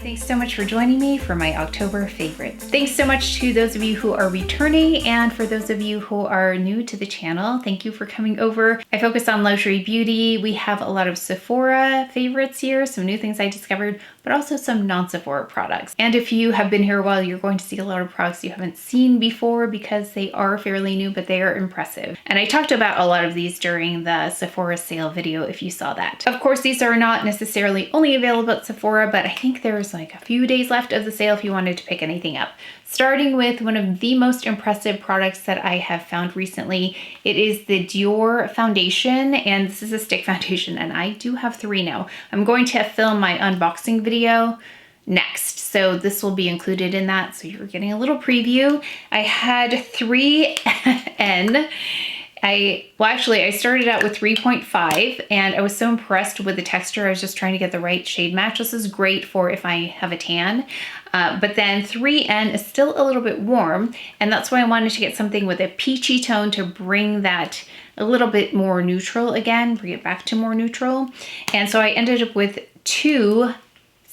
Thanks so much for joining me for my October favorites. Thanks so much to those of you who are returning, and for those of you who are new to the channel, thank you for coming over. I focus on luxury beauty. We have a lot of Sephora favorites here, some new things I discovered, but also some non-Sephora products. And if you have been here a while, you're going to see a lot of products you haven't seen before because they are fairly new, but they are impressive. And I talked about a lot of these during the Sephora sale video if you saw that. Of course, these are not necessarily only available at Sephora, but I think there's like a few days left of the sale if you wanted to pick anything up. Starting with one of the most impressive products that I have found recently. It is the Dior foundation, and this is a stick foundation, and I do have 3 now. I'm going to film my unboxing video next, so this will be included in that, so you're getting a little preview. I had 3N. I started out with 3.5 and I was so impressed with the texture. I was just trying to get the right shade match. This is great for if I have a tan, but then 3N is still a little bit warm, and that's why I wanted to get something with a peachy tone to bring that a little bit more neutral again, bring it back to more neutral. And so I ended up with 2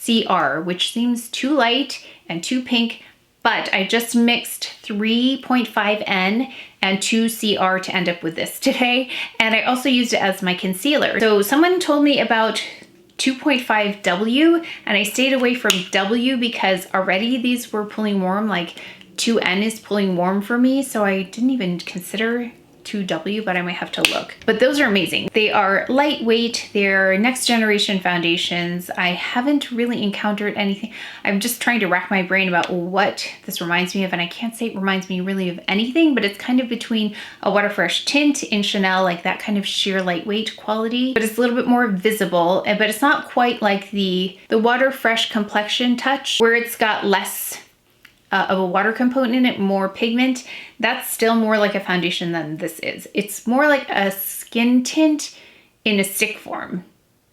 CR, which seems too light and too pink, but I just mixed 3.5N and 2 CR to end up with this today. And I also used it as my concealer. So someone told me about 2.5W, and I stayed away from W because already these were pulling warm, like 2N is pulling warm for me. So I didn't even consider 2W, but I might have to look. But those are amazing. They are lightweight, they're next generation foundations. I haven't really encountered anything. I'm just trying to rack my brain about what this reminds me of, and I can't say it reminds me really of anything, but it's kind of between a Waterfresh tint in Chanel, like that kind of sheer lightweight quality, but it's a little bit more visible, but it's not quite like the Waterfresh complexion touch where it's got less of a water component in it, more pigment. That's still more like a foundation than this is. It's more like a skin tint in a stick form.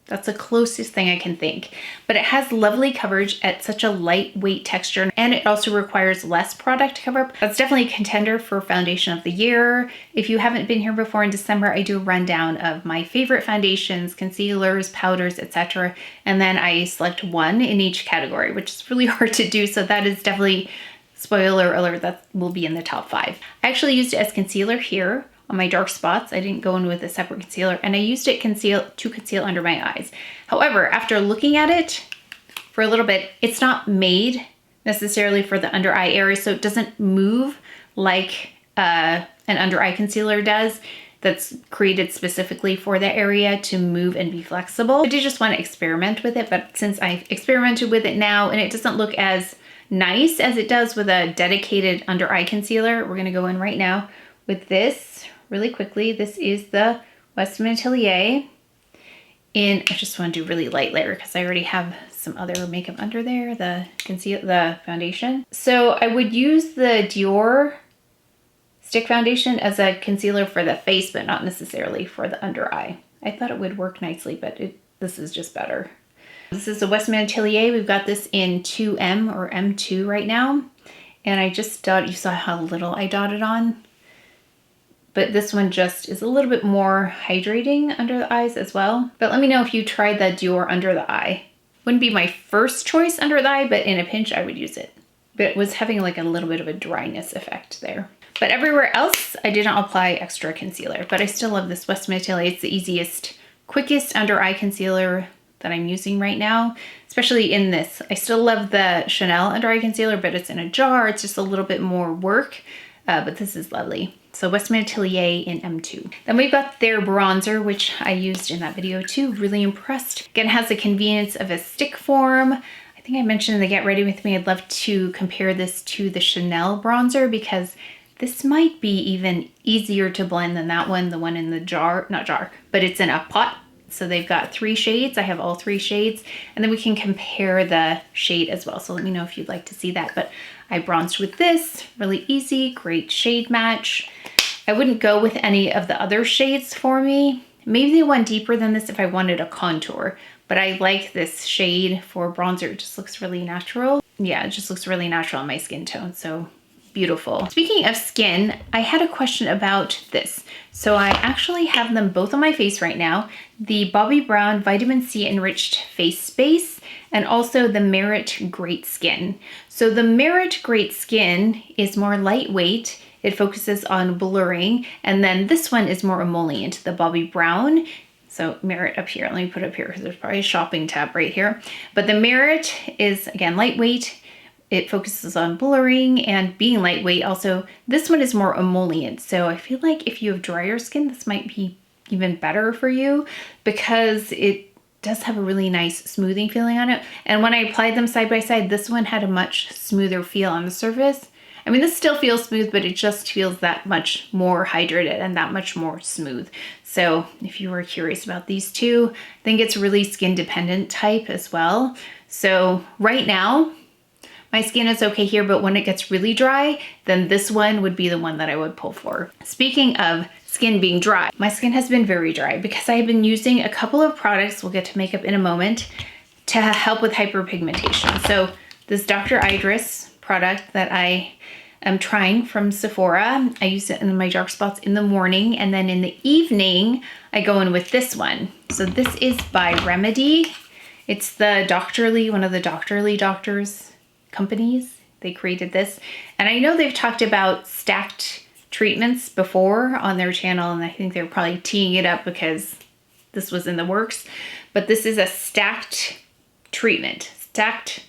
That's the closest thing I can think. But it has lovely coverage at such a lightweight texture, and it also requires less product to cover up. That's definitely a contender for foundation of the year. If you haven't been here before in December, I do a rundown of my favorite foundations, concealers, powders, etc. And then I select one in each category, which is really hard to do. So that is definitely, spoiler alert, that will be in the top 5. I actually used it as concealer here on my dark spots. I didn't go in with a separate concealer, and I used it to conceal under my eyes. However, after looking at it for a little bit, it's not made necessarily for the under eye area, so it doesn't move like an under eye concealer does. That's created specifically for that area to move and be flexible. I did just want to experiment with it, but since I've experimented with it now and it doesn't look as nice as it does with a dedicated under eye concealer, we're gonna go in right now with this really quickly. This is the Westman Atelier I just want to do really light layer because I already have some other makeup under there, the foundation. So I would use the Dior stick foundation as a concealer for the face, but not necessarily for the under eye. I thought it would work nicely, but this is just better. This is the Westman Atelier. We've got this in 2M or M2 right now. And I just you saw how little I dotted on. But this one just is a little bit more hydrating under the eyes as well. But let me know if you tried the Dior under the eye. Wouldn't be my first choice under the eye, but in a pinch I would use it. But it was having like a little bit of a dryness effect there. But everywhere else, I did not apply extra concealer. But I still love this Westman Atelier. It's the easiest, quickest under eye concealer that I'm using right now, especially in this. I still love the Chanel under eye concealer, but it's in a jar. It's just a little bit more work, but this is lovely. So Westman Atelier in M2. Then we've got their bronzer, which I used in that video too. Really impressed. Again, it has the convenience of a stick form. I think I mentioned in the Get Ready With Me, I'd love to compare this to the Chanel bronzer because this might be even easier to blend than that one, the one in the jar, not jar, but it's in a pot. So they've got 3 shades. I have all 3 shades, and then we can compare the shade as well. So let me know if you'd like to see that. But I bronzed with this, really easy, great shade match. I wouldn't go with any of the other shades for me. Maybe the one deeper than this if I wanted a contour, but I like this shade for bronzer. It just looks really natural. Yeah, it just looks really natural on my skin tone. So beautiful. Speaking of skin, I had a question about this. So I actually have them both on my face right now. The Bobbi Brown Vitamin C Enriched Face Base, and also the Merit Great Skin. So the Merit Great Skin is more lightweight. It focuses on blurring, and then this one is more emollient, the Bobbi Brown. So Merit up here, let me put it up here because there's probably a shopping tab right here. But the Merit is, again, lightweight. It focuses on blurring and being lightweight. Also, this one is more emollient. So I feel like if you have drier skin, this might be even better for you because it does have a really nice smoothing feeling on it. And when I applied them side by side, this one had a much smoother feel on the surface. I mean, this still feels smooth, but it just feels that much more hydrated and that much more smooth. So if you were curious about these two, I think it's really skin dependent type as well. So right now, my skin is okay here, but when it gets really dry, then this one would be the one that I would pull for. Speaking of skin being dry, my skin has been very dry because I have been using a couple of products, we'll get to makeup in a moment, to help with hyperpigmentation. So this Dr. Idriss product that I am trying from Sephora, I use it in my dark spots in the morning, and then in the evening, I go in with this one. So this is by Remedy. It's the Doctorly, one of the Doctorly doctors companies. They created this. And I know they've talked about stacked treatments before on their channel, and I think they're probably teeing it up because this was in the works. But this is a stacked treatment,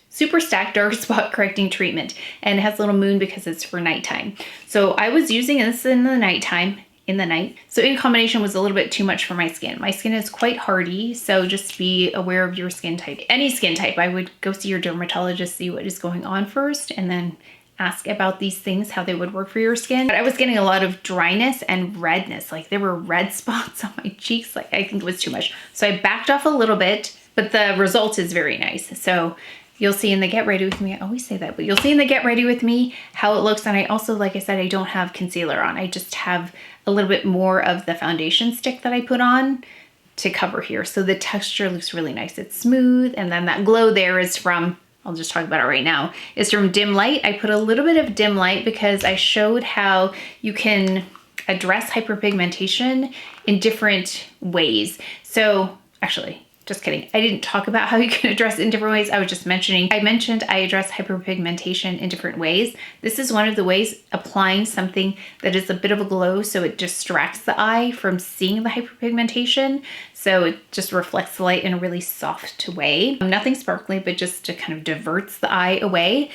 super stacked dark spot correcting treatment, and it has a little moon because it's for nighttime. So I was using this in the nighttime, so in combination was a little bit too much for my skin. My skin is quite hardy, so just be aware of your skin type. Any skin type, I would go see your dermatologist, see what is going on first, and then ask about these things, how they would work for your skin. But I was getting a lot of dryness and redness, like there were red spots on my cheeks, like I think it was too much. So I backed off a little bit, but the result is very nice. So you'll see in the get ready with me, I always say that, but you'll see in the get ready with me how it looks. And I also, like I said, I don't have concealer on. I just have a little bit more of the foundation stick that I put on to cover here. So the texture looks really nice. It's smooth. And then that glow there is from, I'll just talk about it right now, is from Dim Light. I put a little bit of Dim Light because I showed how you can address hyperpigmentation in different ways. So actually, just kidding. I didn't talk about how you can address it in different ways. I was just mentioning, I mentioned I address hyperpigmentation in different ways. This is one of the ways, applying something that is a bit of a glow so it distracts the eye from seeing the hyperpigmentation. So it just reflects the light in a really soft way. Nothing sparkly, but just to kind of diverts the eye away.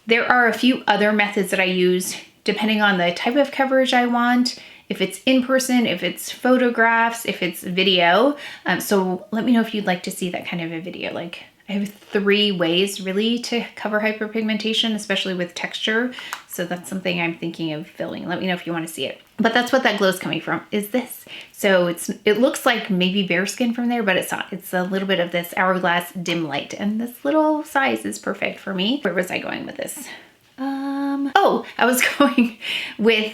There are a few other methods that I use depending on the type of coverage I want. If it's in person, if it's photographs, if it's video. So let me know if you'd like to see that kind of a video. Like I have 3 ways really to cover hyperpigmentation, especially with texture. So that's something I'm thinking of filming. Let me know if you want to see it. But that's what that glow is coming from, is this. So it looks like maybe bare skin from there, but it's not. It's a little bit of this Hourglass Dim Light, and this little size is perfect for me. Where was I going with this? Oh, I was going with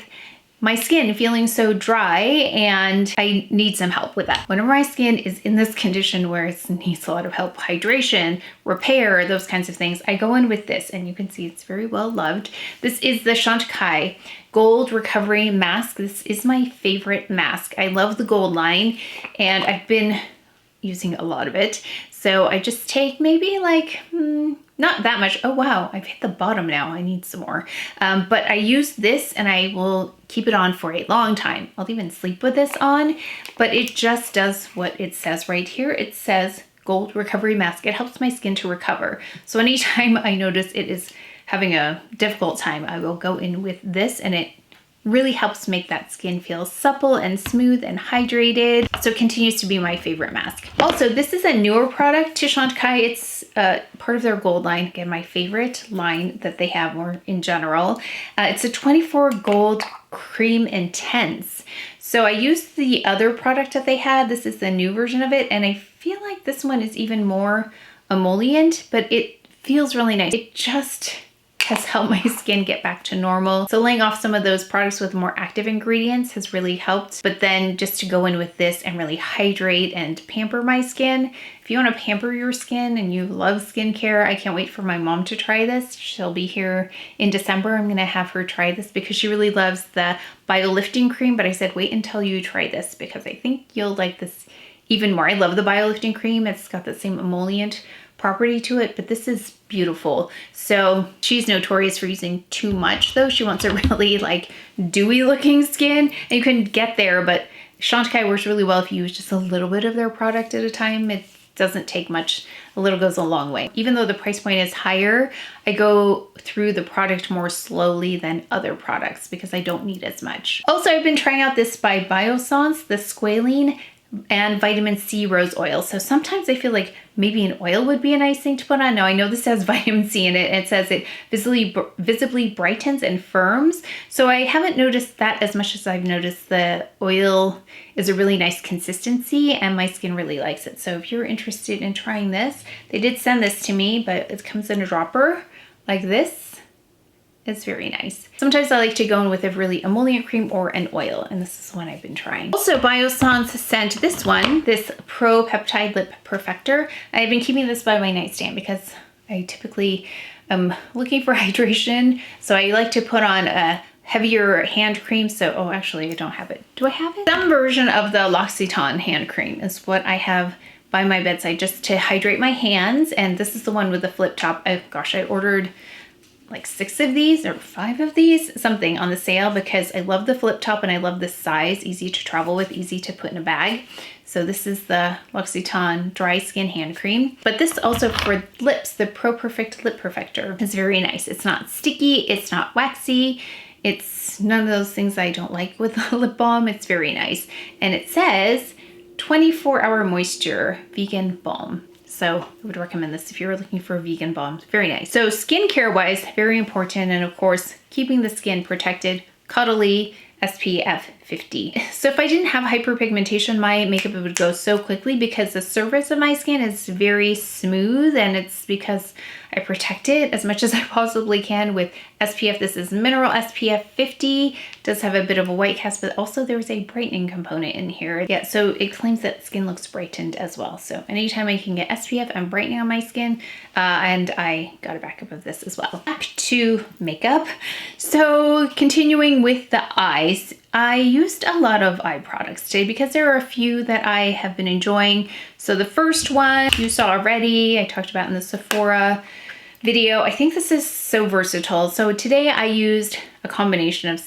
my skin feeling so dry, and I need some help with that. Whenever my skin is in this condition where it needs a lot of help, hydration, repair, those kinds of things, I go in with this, and you can see it's very well loved. This is the Chantecaille Gold Recovery Mask. This is my favorite mask. I love the gold line, and I've been using a lot of it. So I just take maybe like, not that much. Oh wow, I've hit the bottom now. I need some more. But I use this and I will keep it on for a long time. I'll even sleep with this on, but it just does what it says right here. It says Gold Recovery Mask. It helps my skin to recover. So anytime I notice it is having a difficult time, I will go in with this, and it really helps make that skin feel supple and smooth and hydrated. So it continues to be my favorite mask. Also, this is a newer product to Chantecaille. It's part of their gold line. Again, my favorite line that they have more in general. It's a 24 Gold Cream Intense. So I used the other product that they had. This is the new version of it, and I feel like this one is even more emollient, but it feels really nice. It just has helped my skin get back to normal. So laying off some of those products with more active ingredients has really helped. But then just to go in with this and really hydrate and pamper my skin. If you want to pamper your skin and you love skincare, I can't wait for my mom to try this. She'll be here in December. I'm going to have her try this because she really loves the Bio Lifting Cream. But I said, wait until you try this because I think you'll like this even more. I love the Bio Lifting Cream. It's got the same emollient property to it, but this is beautiful. So she's notorious for using too much though. She wants a really like dewy looking skin, and you can get there, but Chantecaille works really well if you use just a little bit of their product at a time. It doesn't take much. A little goes a long way. Even though the price point is higher, I go through the product more slowly than other products because I don't need as much. Also, I've been trying out this by Biossance, the Squalene and vitamin C rose oil. So sometimes I feel like maybe an oil would be a nice thing to put on. Now I know this has vitamin C in it, and it says it visibly brightens and firms. So I haven't noticed that as much as I've noticed the oil is a really nice consistency and my skin really likes it. So if you're interested in trying this, they did send this to me, but it comes in a dropper like this. It's very nice. Sometimes I like to go in with a really emollient cream or an oil, and this is one I've been trying. Also, Biossance sent this one, this Pro Peptide Lip Perfector. I've been keeping this by my nightstand because I typically am looking for hydration, so I like to put on a heavier hand cream. So, oh, actually I don't have it. Do I have it? Some version of the L'Occitane hand cream is what I have by my bedside just to hydrate my hands, and this is the one with the flip top. Oh gosh, I ordered like 6 of these or 5 of these, something on the sale, because I love the flip top and I love this size, easy to travel with, easy to put in a bag. So this is the L'Occitane Dry Skin Hand Cream. But this also for lips, the Pro Perfect Lip Perfector is very nice. It's not sticky, it's not waxy, it's none of those things I don't like with a lip balm. It's very nice. And it says 24-hour moisture vegan balm. So I would recommend this if you were looking for a vegan balm. Very nice. So skincare wise, very important. And of course, keeping the skin protected, cuddly, SPF 50. So if I didn't have hyperpigmentation, my makeup would go so quickly because the surface of my skin is very smooth, and it's because I protect it as much as I possibly can with SPF. This is mineral SPF 50. It does have a bit of a white cast, but also there's a brightening component in here. Yeah, so it claims that skin looks brightened as well. So anytime I can get SPF and brightening on my skin, and I got a backup of this as well. Back to makeup. So continuing with the eyes, I used a lot of eye products today because there are a few that I have been enjoying. So the first one you saw already, I talked about in the Sephora video. I think this is so versatile. So today I used a combination of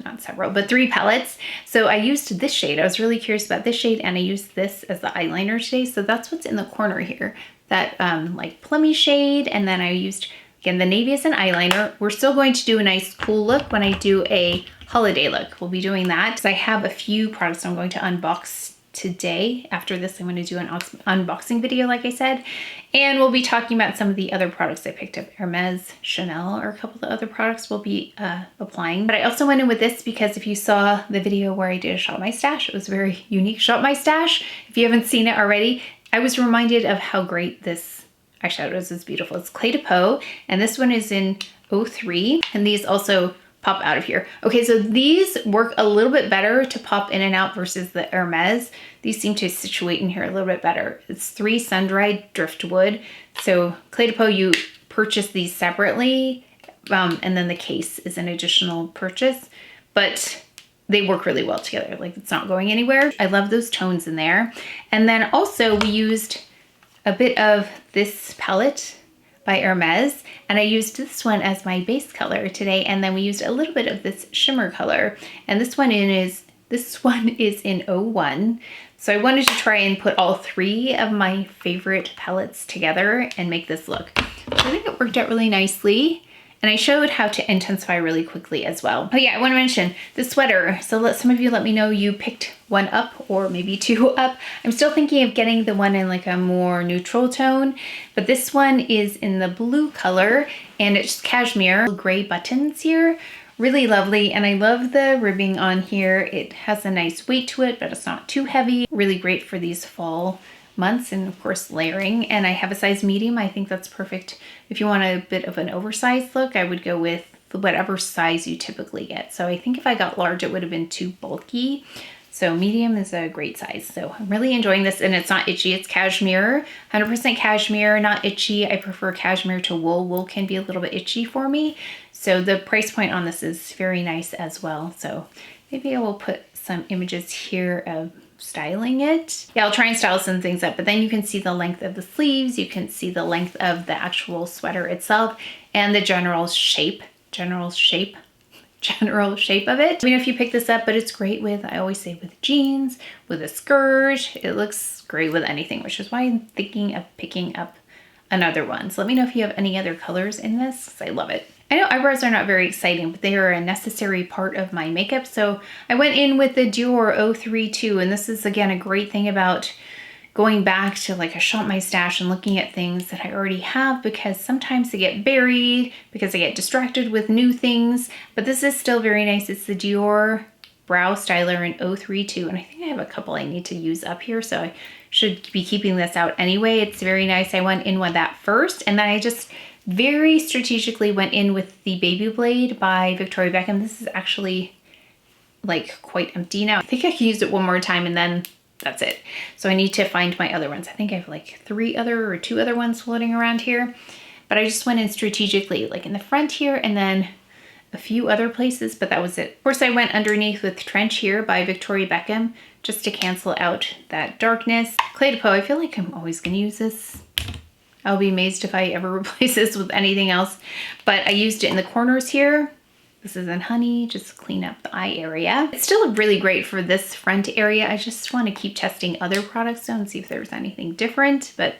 not several, but 3 palettes. So I used this shade. I was really curious about this shade, and I used this as the eyeliner today. So that's what's in the corner here, that like plummy shade. And then I used, again, the navy as an eyeliner. We're still going to do a nice cool look when I do a holiday look. We'll be doing that because I have a few products I'm going to unbox today. After this, I'm going to do an unboxing video, like I said, and we'll be talking about some of the other products I picked up. Hermes, Chanel, or a couple of other products we'll be applying. But I also went in with this because if you saw the video where I did a Shop My Stash, it was a very unique Shop My Stash. If you haven't seen it already, I was reminded of how great this eyeshadow is. It's beautiful. It's Clé de Peau, and this one is in 03, and these also pop out of here. Okay, so these work a little bit better to pop in and out versus the Hermes. These seem to situate in here a little bit better. It's 3 sun-dried driftwood. So Clé de Peau, you purchase these separately, and then the case is an additional purchase, but they work really well together. Like, it's not going anywhere. I love those tones in there. And then also we used a bit of this palette by Hermes, and I used this one as my base color today, and then we used a little bit of this shimmer color, and this one is in 01. So I wanted to try and put all 3 of my favorite palettes together and make this look. So I think it worked out really nicely, and I showed how to intensify really quickly as well. Oh yeah, I want to mention the sweater. So some of you let me know you picked 1 up or maybe 2 up. I'm still thinking of getting the one in like a more neutral tone, but this one is in the blue color, and it's cashmere, gray buttons here. Really lovely, and I love the ribbing on here. It has a nice weight to it, but it's not too heavy. Really great for these fall months, and of course layering. And I have a size medium. I think that's perfect. If you want a bit of an oversized look, I would go with whatever size you typically get. So I think if I got large, it would have been too bulky. So medium is a great size. So I'm really enjoying this, and it's not itchy. It's cashmere, 100% cashmere, not itchy. I prefer cashmere to wool. Wool can be a little bit itchy for me. So the price point on this is very nice as well. So maybe I will put some images here of styling it. Yeah, I'll try and style some things up, but then you can see the length of the sleeves, you can see the length of the actual sweater itself, and the general shape of it. Let me know if you pick this up, but it's great with, I always say, with jeans, with a skirt. It looks great with anything, which is why I'm thinking of picking up another one. So let me know if you have any other colors in this, because I love it. I know eyebrows are not very exciting, but they are a necessary part of my makeup. So I went in with the Dior 032, and this is, again, a great thing about going back to like a shop my stash and looking at things that I already have, because sometimes they get buried because I get distracted with new things. But this is still very nice. It's the Dior Brow Styler in 032, and I think I have a couple I need to use up here, so I should be keeping this out anyway. It's very nice. I went in with that first, and then I just very strategically went in with the Baby Blade by Victoria Beckham. This is actually like quite empty now. I think I can use it one more time and then that's it. So I need to find my other ones. I think I have like 2 other ones floating around here, but I just went in strategically, like in the front here and then a few other places, but that was it. Of course, I went underneath with Trench here by Victoria Beckham just to cancel out that darkness. Clé de Peau, I feel like I'm always gonna use this. I'll be amazed if I ever replace this with anything else, but I used it in the corners here. This is in Honey, just clean up the eye area. It's still really great for this front area. I just want to keep testing other products and see if there's anything different, but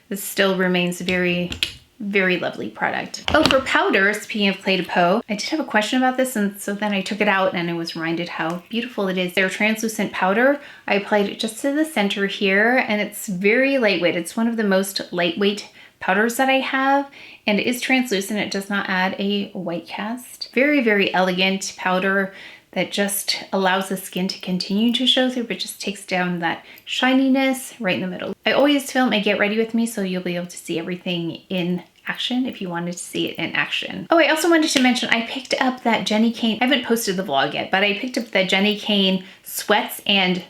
this still remains very, very lovely product. Oh, for powder, speaking of Clé de Peau, I did have a question about this, and so then I took it out and I was reminded how beautiful it is. Their translucent powder, I applied it just to the center here, and it's very lightweight. It's one of the most lightweight powders that I have, and it is translucent. It does not add a white cast. Very, very elegant powder that just allows the skin to continue to show through, but just takes down that shininess right in the middle. I always film a Get Ready With Me, so you'll be able to see everything in action if you wanted to see it in action. Oh, I also wanted to mention I picked up that Jenni Kayne, I haven't posted the vlog yet, but I picked up the Jenni Kayne sweats and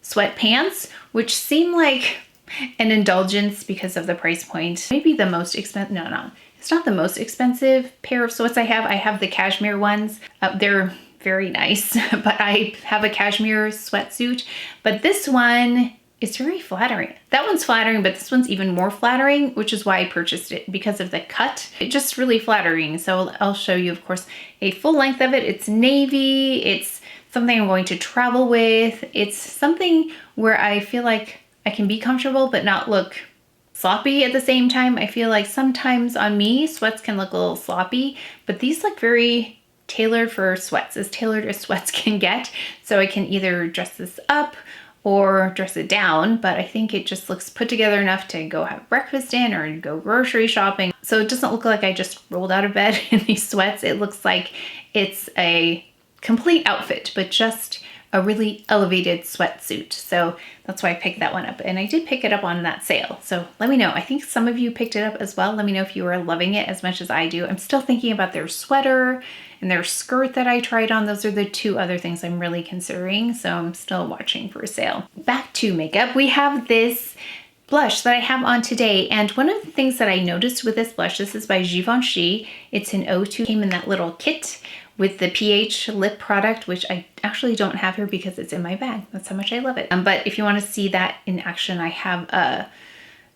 sweatpants, which seem like an indulgence because of the price point. Maybe the most expensive, no, it's not the most expensive pair of sweats I have. I have the cashmere ones. They're very nice, but I have a cashmere sweatsuit, but this one is very flattering. That one's flattering, but this one's even more flattering, which is why I purchased it, because of the cut. It's just really flattering. So I'll show you, of course, a full length of it. It's navy. It's something I'm going to travel with. It's something where I feel like I can be comfortable but not look sloppy at the same time. I feel like sometimes on me, sweats can look a little sloppy, but these look very tailored for sweats, as tailored as sweats can get. So I can either dress this up or dress it down, but I think it just looks put together enough to go have breakfast in or go grocery shopping. So it doesn't look like I just rolled out of bed in these sweats. It looks like it's a complete outfit, but just a really elevated sweatsuit. So that's why I picked that one up. And I did pick it up on that sale. So let me know. I think some of you picked it up as well. Let me know if you are loving it as much as I do. I'm still thinking about their sweater and their skirt that I tried on. Those are the 2 other things I'm really considering. So I'm still watching for a sale. Back to makeup. We have this blush that I have on today. And one of the things that I noticed with this blush, this is by Givenchy. It's an O2, came in that little kit with the PH lip product, which I actually don't have here because it's in my bag. That's how much I love it. But if you want to see that in action, I have a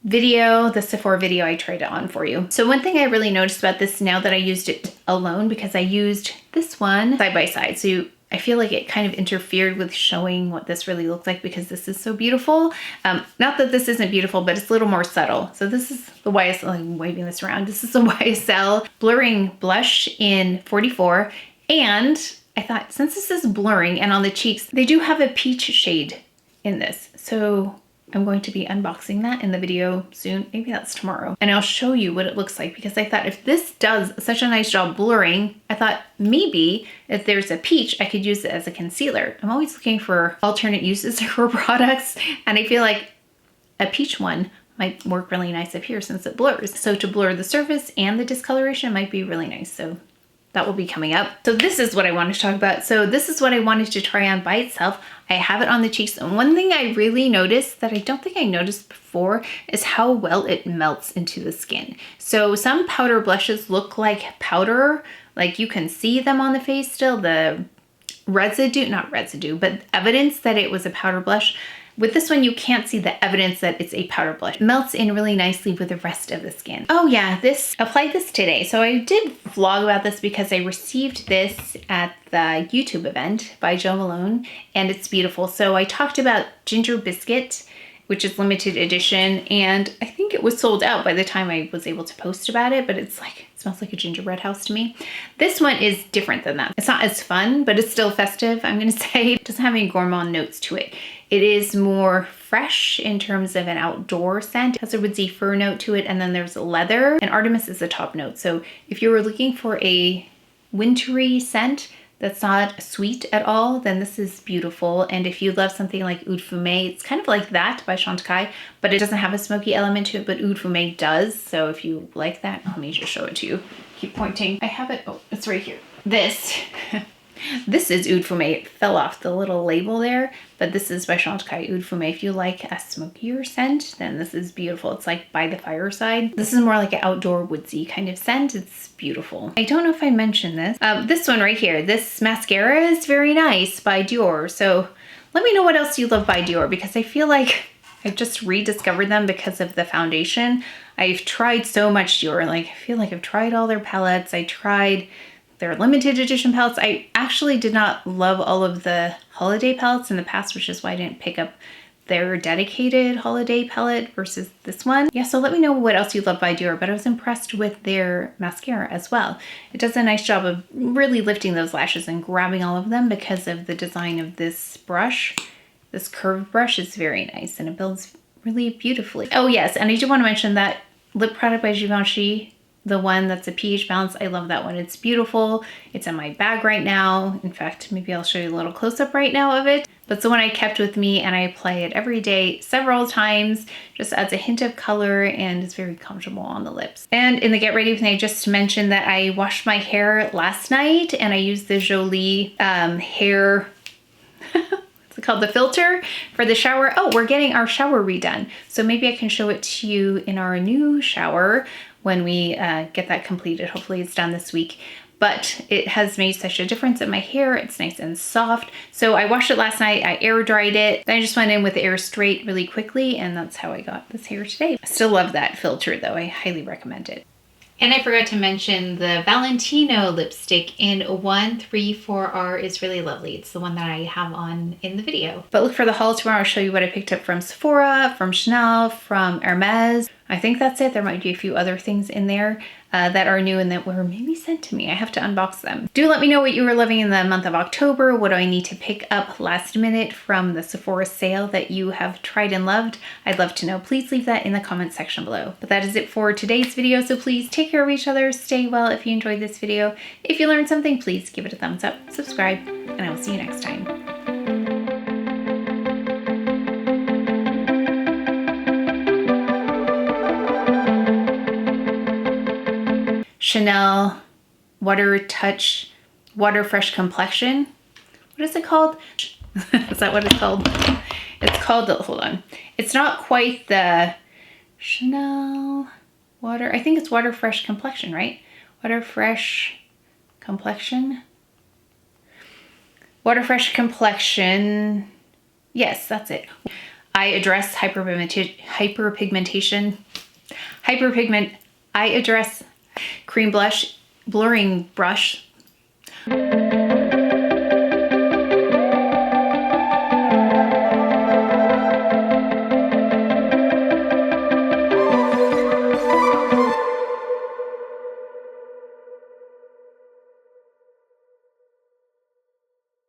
video, the Sephora video, I tried it on for you. So one thing I really noticed about this now that I used it alone, because I used this one side by side. So I feel like it kind of interfered with showing what this really looks like because this is so beautiful. Not that this isn't beautiful, but it's a little more subtle. So this is the YSL, I'm waving this around. This is the YSL Blurring Blush in 44. And I thought, since this is blurring and on the cheeks, they do have a peach shade in this. So I'm going to be unboxing that in the video soon. Maybe that's tomorrow. And I'll show you what it looks like, because I thought if this does such a nice job blurring, I thought maybe if there's a peach, I could use it as a concealer. I'm always looking for alternate uses for products, and I feel like a peach one might work really nice up here since it blurs. So to blur the surface and the discoloration might be really nice. So that will be coming up. So this is what I wanted to talk about. So this is what I wanted to try on by itself. I have it on the cheeks. And one thing I really noticed that I don't think I noticed before is how well it melts into the skin. So some powder blushes look like powder, like you can see them on the face still, the residue, not residue, but evidence that it was a powder blush. With this one, you can't see the evidence that it's a powder blush. It melts in really nicely with the rest of the skin. Oh yeah, applied this today. So I did vlog about this because I received this at the YouTube event by Jo Malone, and it's beautiful. So I talked about Ginger Biscuit, which is limited edition, and I think it was sold out by the time I was able to post about it, but it's like, it smells like a gingerbread house to me. This one is different than that. It's not as fun, but it's still festive, I'm gonna say. It doesn't have any gourmand notes to it. It is more fresh in terms of an outdoor scent. It has a woodsy fir note to it, and then there's leather, and Artemis is the top note. So if you were looking for a wintry scent that's not sweet at all, then this is beautiful. And if you love something like Oud Fume, it's kind of like that by Chantecaille, but it doesn't have a smoky element to it, but Oud Fume does. So if you like that, let me just show it to you. Keep pointing. I have it, oh, it's right here. This is Oud Fume. It fell off the little label there, but this is by Chantecaille Oud Fume. If you like a smokier scent, then this is beautiful. It's like by the fireside. This is more like an outdoor woodsy kind of scent. It's beautiful. I don't know if I mentioned this. This one right here, this mascara is very nice by Dior. So let me know what else you love by Dior, because I feel like I've just rediscovered them because of the foundation. I've tried so much Dior. Like, I feel like I've tried all their palettes. I tried their limited edition palettes. I actually did not love all of the holiday palettes in the past, which is why I didn't pick up their dedicated holiday palette versus this one. Yeah, so let me know what else you love by Dior, but I was impressed with their mascara as well. It does a nice job of really lifting those lashes and grabbing all of them because of the design of this brush. This curved brush is very nice, and it builds really beautifully. Oh yes, and I do want to mention that lip product by Givenchy, the one that's a pH balance. I love that one. It's beautiful. It's in my bag right now. In fact, maybe I'll show you a little close-up right now of it. But it's the one I kept with me, and I apply it every day several times. Just adds a hint of color and is very comfortable on the lips. And in the get ready with me, I just mentioned that I washed my hair last night, and I used the Jolie hair what's it called, the filter for the shower. Oh, we're getting our shower redone, so maybe I can show it to you in our new shower when we get that completed. Hopefully it's done this week. But it has made such a difference in my hair. It's nice and soft. So I washed it last night, I air dried it. Then I just went in with the air straight really quickly, and that's how I got this hair today. I still love that filter though. I highly recommend it. And I forgot to mention the Valentino lipstick in 134R is really lovely. It's the one that I have on in the video. But look for the haul tomorrow. I'll show you what I picked up from Sephora, from Chanel, from Hermes. I think that's it. There might be a few other things in there that are new and that were maybe sent to me. I have to unbox them. Do let me know what you were loving in the month of October. What do I need to pick up last minute from the Sephora sale that you have tried and loved? I'd love to know. Please leave that in the comment section below. But that is it for today's video. So please take care of each other. Stay well if you enjoyed this video. If you learned something, please give it a thumbs up, subscribe, and I will see you next time. Chanel Water Touch Water Fresh Complexion. What is it called? Is that what it's called? It's called, hold on. It's not quite the Chanel Water. I think it's Water Fresh Complexion, right? Water Fresh Complexion. Water Fresh Complexion. Yes, that's it. Eye Address Hyperpigmentation. Eye Address Cream Blush, Blurring Brush.